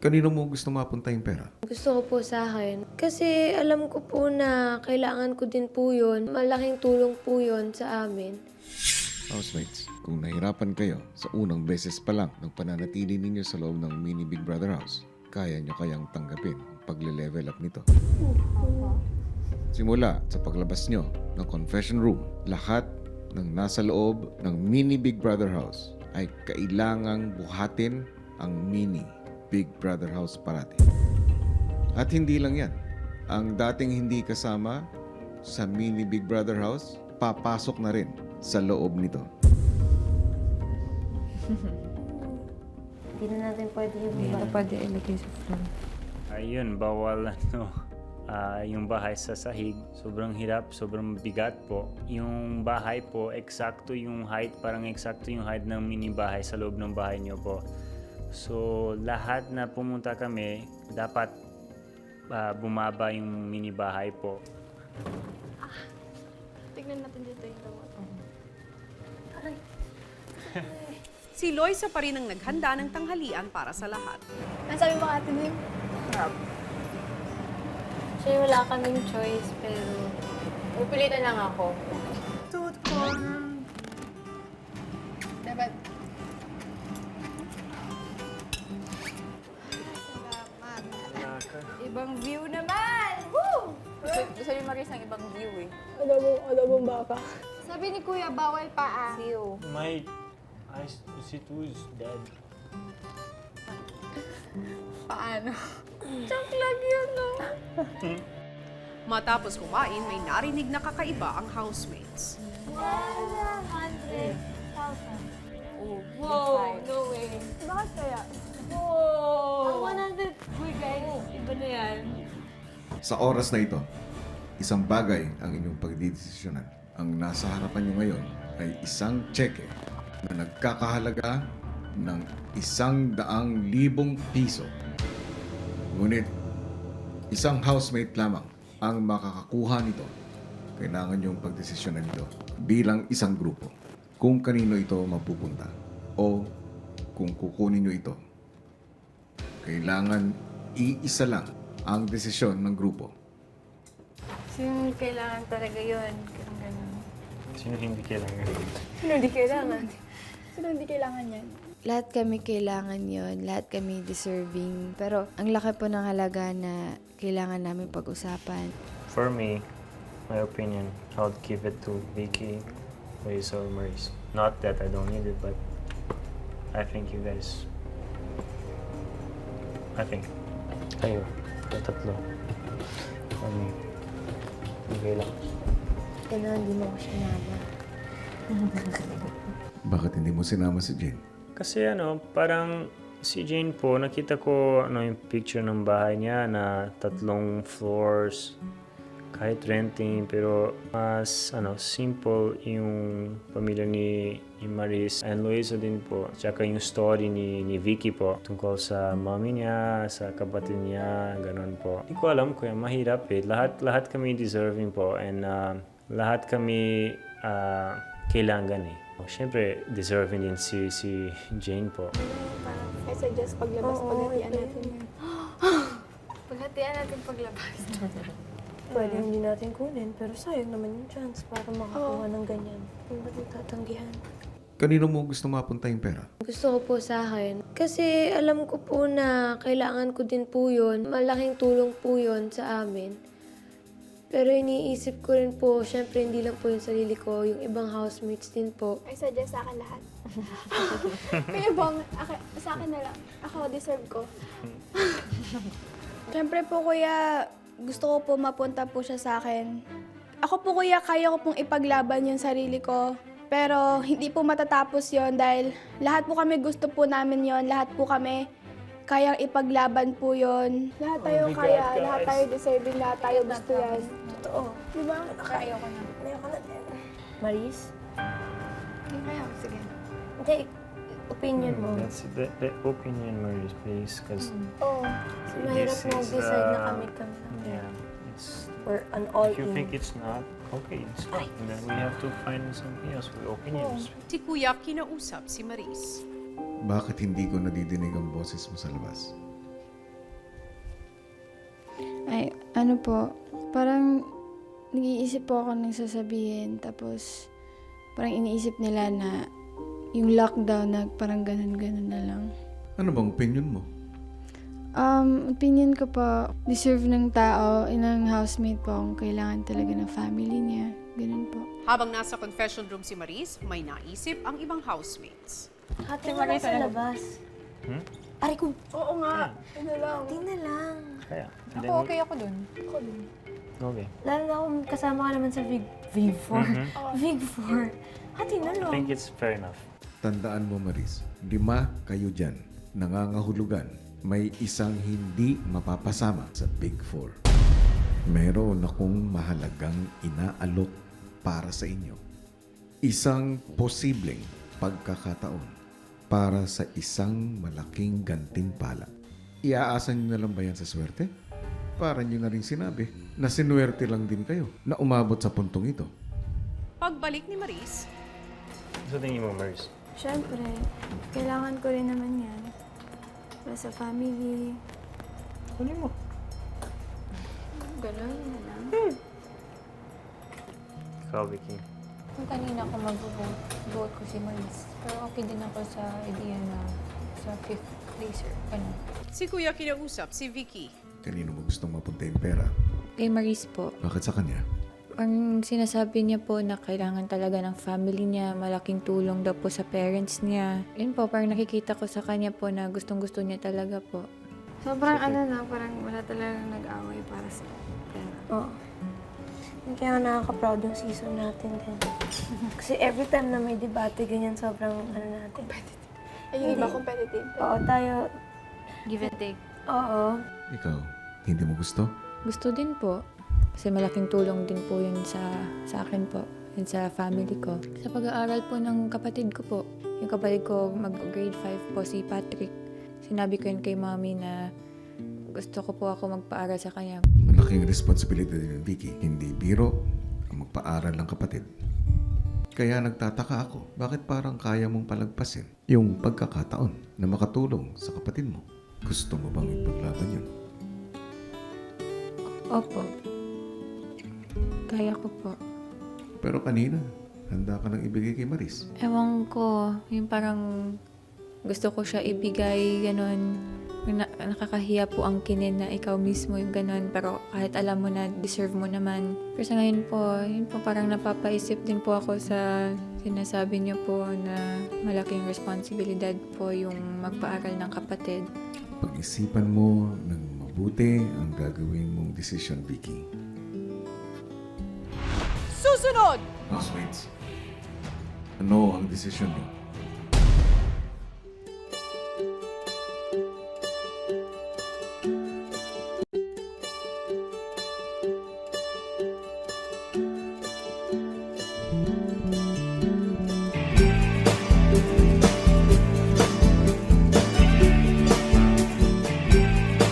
Kanino mo gusto mapunta yung pera? Gusto ko po sa akin. Kasi alam ko po na kailangan ko din po yun. Malaking tulong po yun sa amin. Housemates, kung nahirapan kayo sa unang beses pa lang ng pananatili ninyo sa loob ng mini Big Brother house, kaya nyo kayang tanggapin ang pagle-level up nito. Simula sa paglabas nyo ng confession room, lahat ng nasa loob ng mini Big Brother house ay kailangang buhatin ang mini Big Brother house parati. At hindi lang yan. Ang dating hindi kasama sa mini Big Brother house, papasok na rin sa loob nito. Hindi na natin pwede yung Pwede ilagay sa front. Ayun, bawal yung bahay sa sahig. Sobrang hirap, sobrang bigat po. Yung bahay po, eksakto yung height, parang eksakto yung height ng mini bahay sa loob ng bahay niyo po. So, lahat na pumunta kami, dapat bumaba yung mini bahay po. Tignan natin dito yung gamot. Si Loisa pa rin ang naghanda ng tanghalian para sa lahat. Ang sabi mo ate Nim? Actually, wala kaming choice, pero pupilitan lang ako. Dapat. Ibang view naman! Woo! Gusto ni Maris ng ibang view eh. Adobong baka. Sabi ni Kuya, bawal paa. My eyes to see too is dead. Paano? Joke lang yun, no? Matapos kumain, may narinig na kakaiba ang housemates. 100,000. Wow, no way. Bakit kaya? Ang 100, uy guys, iba na yan. Sa oras na ito, isang bagay ang inyong pagdidesisyonan. Ang nasa harapan nyo ngayon ay isang tseke na nagkakahalaga ng 100,000 piso. Ngunit, isang housemate lamang ang makakakuha nito. Kailangan yung pagdesisyonan nito bilang isang grupo kung kanino ito mapupunta o kung kukunin nyo ito. Kailangan iisa lang ang desisyon ng grupo. Sino kailangan talaga yun? Ganun. Sino hindi kailangan? Sino di kailangan? Sino hindi kailangan yan? Lahat kami kailangan yon, lahat kami deserving. Pero ang laki po ng halaga na kailangan namin pag-usapan. For me, my opinion, I would give it to Vicky, Loisa, or Maurice. Not that I don't need it, but I think you guys... I think. Kayo, tatlo. For me. Okay lang. Kaya hindi mo ko sinama. Bakit hindi mo sinama si Jane? Kasi parang si Jane po, nakita ko yung picture ng bahay niya na 3 floors, kahit renting, pero mas simple yung pamilya ni Maris and Loisa din po. Tsaka yung story ni Vicky po tungkol sa mommy niya, sa kapatid niya, ganun po. Hindi ko alam kung mahirap eh. Lahat kami deserving po and lahat kami kailangan eh. Siyempre, deserving din si Jane po. I suggest paglabas, paghatian natin yan. Paghatian natin paglabas. Pwede hindi natin kunin, pero sayang naman yung chance para makakuha ng ganyan. Kung ba't tatanggihan? Kanino mo gusto mapunta yung pera? Gusto ko po sa akin. Kasi alam ko po na kailangan ko din po yun. Malaking tulong po yun sa amin. Pero iniisip ko rin po, syempre hindi lang po yung sarili ko, yung ibang housemates din po. I suggest sa akin lahat. Kuya Bong, sa akin na lang. Ako, deserve ko. Siyempre po kuya, gusto ko po mapunta po siya sa akin. Ako po kuya, kaya ko pong ipaglaban yung sarili ko. Pero hindi po matatapos yon dahil lahat po kami gusto po namin yon, lahat po kami kayang ipaglaban po yon. Lahat tayo kaya, lahat tayo deserving, lahat tayo gusto yan. Totoo. Di ba? Kaya ko na. Kaya ko na. Maris? Hindi kaya, sige. Hindi. Opinion mo. That's the opinion, Maurice, please. Because Oo. Mahirap this is, mag-decide na kami. yeah, it's... We're an all-in. If you think it's not, okay, it's not. And then we have to find something else with opinions. Si Kuya kinausap si Maris. Bakit hindi ko nadidinig ang boses mo sa labas? ano po, parang nag-iisip po ako ng sasabihin. Tapos, parang iniisip nila na yung lockdown na parang ganun-ganun na lang. Ano bang opinion mo? Opinion ko po, deserve ng tao, ng housemate po kung kailangan talaga ng family niya. Ganun po. Habang nasa confession room si Maris, may naisip ang ibang housemates. Hati mo lang sa labas. Aray ko, Oo nga. Ano lang. di na lang. Kaya, Ako okay ako dun. Ako dun. Okay. Lalo na kung kasama ka naman sa Vig 4. Vig 4. Hati na I lang. think it's fair enough. Tandaan mo, Maris, 5 kayo dyan, nangangahulugan, may isang hindi mapapasama sa Big Four. Meron akong mahalagang inaalok para sa inyo. Isang posibleng pagkakataon para sa isang malaking gantimpala. Iaasan nyo na lang ba yan sa swerte? Para nyo na rin sinabi na sinuwerte lang din kayo na umabot sa puntong ito. Pagbalik ni Maris, So, tingin mo, Mars? Siyempre, kailangan ko rin naman yan. Para sa family. Kunin mo. Ganun na lang. Ikaw, Vicky. Kung kanina ako mag-vote ko si Maris. Pero okay din ako sa idea na sa 5th placer. Ano? si Kuya kinausap si Vicky. Kanino mo gustong mapunta yung pera? Kay Maris po, Bakit sa kanya? ang sinasabi niya po na kailangan talaga ng family niya, malaking tulong daw po sa parents niya. Yun po, parang nakikita ko sa kanya po na gustong-gusto niya talaga po. Sobrang parang wala talagang nag-away para sa pera. Oo. Kaya nakaka-proud yung season natin din. Kasi every time na may debate, ganyan sobrang natin. Ay, yung iba competitive. Oo, tayo. Give and take. Oo. Ikaw, hindi mo gusto? Gusto din po. Kasi malaking tulong din po yun sa akin po and sa family ko. Sa pag-aaral po ng kapatid ko po. Yung kapatid ko mag-grade 5 po, si Patrick. Sinabi ko yun kay mami na gusto ko po ako magpaaral sa kanya. Malaking responsibility din, Vicky. Hindi biro ang magpaaral ng kapatid. Kaya nagtataka ako, bakit parang kaya mong palagpasin yung pagkakataon na makatulong sa kapatid mo? Gusto mo bang ipaglaban yun? Opo. Kaya ko po. Pero kanina, handa ka nang ibigay kay Maris. Ewan ko, yung parang gusto ko siya ibigay, ganon. Nakakahiya po ang kinin na ikaw mismo yung ganon. Pero kahit alam mo na deserve mo naman. Pero sa ngayon po, yun po parang napapaisip din po ako sa sinasabi niyo po na malaking responsibilidad po yung magpaaral ng kapatid. Pag-isipan mo ng mabuti ang gagawin mong decision, Vicky. Susunod! Housemates, ano ang desisyon niyo?